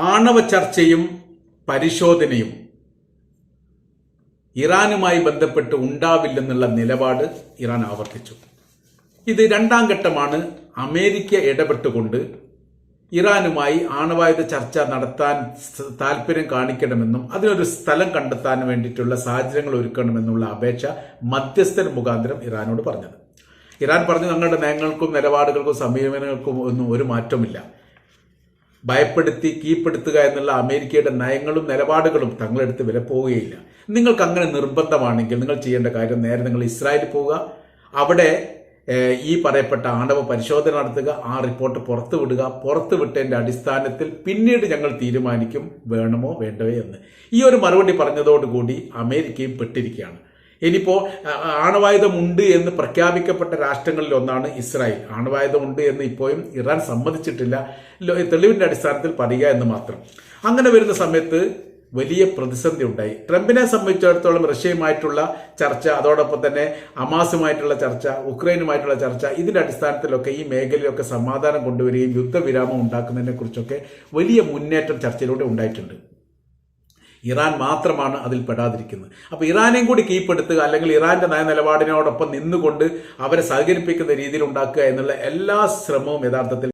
ആണവ ചർച്ചയും പരിശോധനയും ഇറാനുമായി ബന്ധപ്പെട്ട് ഉണ്ടാവില്ലെന്നുള്ള നിലപാട് ഇറാൻ ആവർത്തിച്ചു. ഇത് രണ്ടാം ഘട്ടമാണ്. അമേരിക്ക ഇടപെട്ടുകൊണ്ട് ഇറാനുമായി ആണവായുധ ചർച്ച നടത്താൻ താല്പര്യം കാണിക്കണമെന്നും അതിനൊരു സ്ഥലം കണ്ടെത്താൻ വേണ്ടിയിട്ടുള്ള സാഹചര്യങ്ങൾ ഒരുക്കണമെന്നുള്ള അപേക്ഷ മധ്യസ്ഥൻ മുഖാന്തരം ഇറാനോട് പറഞ്ഞത്. ഇറാൻ പറഞ്ഞു, ഞങ്ങളുടെ നയങ്ങൾക്കും നിലപാടുകൾക്കും സമീപനങ്ങൾക്കും ഒന്നും ഒരു മാറ്റമില്ല. ഭയപ്പെടുത്തി കീഴ്പ്പെടുത്തുക എന്നുള്ള അമേരിക്കയുടെ നയങ്ങളും നിലപാടുകളും തങ്ങളെടുത്ത് വില പോവുകയില്ല. നിങ്ങൾക്ക് അങ്ങനെ നിർബന്ധമാണെങ്കിൽ നിങ്ങൾ ചെയ്യേണ്ട കാര്യം നേരെ നിങ്ങൾ ഇസ്രായേലിൽ പോവുക, അവിടെ ഈ പറയപ്പെട്ട ആണവ പരിശോധന നടത്തുക, ആ റിപ്പോർട്ട് പുറത്തുവിടുക. പുറത്തുവിട്ടതിന്റെ അടിസ്ഥാനത്തിൽ പിന്നീട് ഞങ്ങൾ തീരുമാനിക്കും വേണമോ വേണ്ടവോ എന്ന്. ഈ ഒരു മറുപടി പറഞ്ഞതോടുകൂടി അമേരിക്കയും പെട്ടിരിക്കുകയാണ്. ഇനിയിപ്പോ ആണവായുധം ഉണ്ട് എന്ന് പ്രഖ്യാപിക്കപ്പെട്ട രാഷ്ട്രങ്ങളിൽ ഒന്നാണ് ഇസ്രായേൽ. ആണവായുധം ഉണ്ട് എന്ന് ഇപ്പോഴും ഇറാൻ സമ്മതിച്ചിട്ടില്ല, തെളിവിന്റെ അടിസ്ഥാനത്തിൽ പറയുക എന്ന് മാത്രം. അങ്ങനെ വരുന്ന സമയത്ത് വലിയ പ്രതിസന്ധി ഉണ്ടായി. ട്രംപിനെ സംബന്ധിച്ചിടത്തോളം റഷ്യയുമായിട്ടുള്ള ചർച്ച, അതോടൊപ്പം തന്നെ ഹമാസുമായിട്ടുള്ള ചർച്ച, ഉക്രൈനുമായിട്ടുള്ള ചർച്ച, ഇതിന്റെ അടിസ്ഥാനത്തിലൊക്കെ ഈ മേഖലയിലൊക്കെ സമാധാനം കൊണ്ടുവരികയും യുദ്ധവിരാമം ഉണ്ടാക്കുന്നതിനെ കുറിച്ചൊക്കെ വലിയ മുന്നേറ്റം ചർച്ചയിലൂടെ ഉണ്ടായിട്ടുണ്ട്. ഇറാൻ മാത്രമാണ് അതിൽ പെടാതിരിക്കുന്നത്. അപ്പൊ ഇറാനെയും കൂടി കീഴ്പ്പെടുത്തുക, അല്ലെങ്കിൽ ഇറാന്റെ നയനിലപാടിനോടൊപ്പം നിന്നുകൊണ്ട് അവരെ സഹകരിപ്പിക്കുന്ന രീതിയിൽ ഉണ്ടാക്കുക എന്നുള്ള എല്ലാ ശ്രമവും യഥാർത്ഥത്തിൽ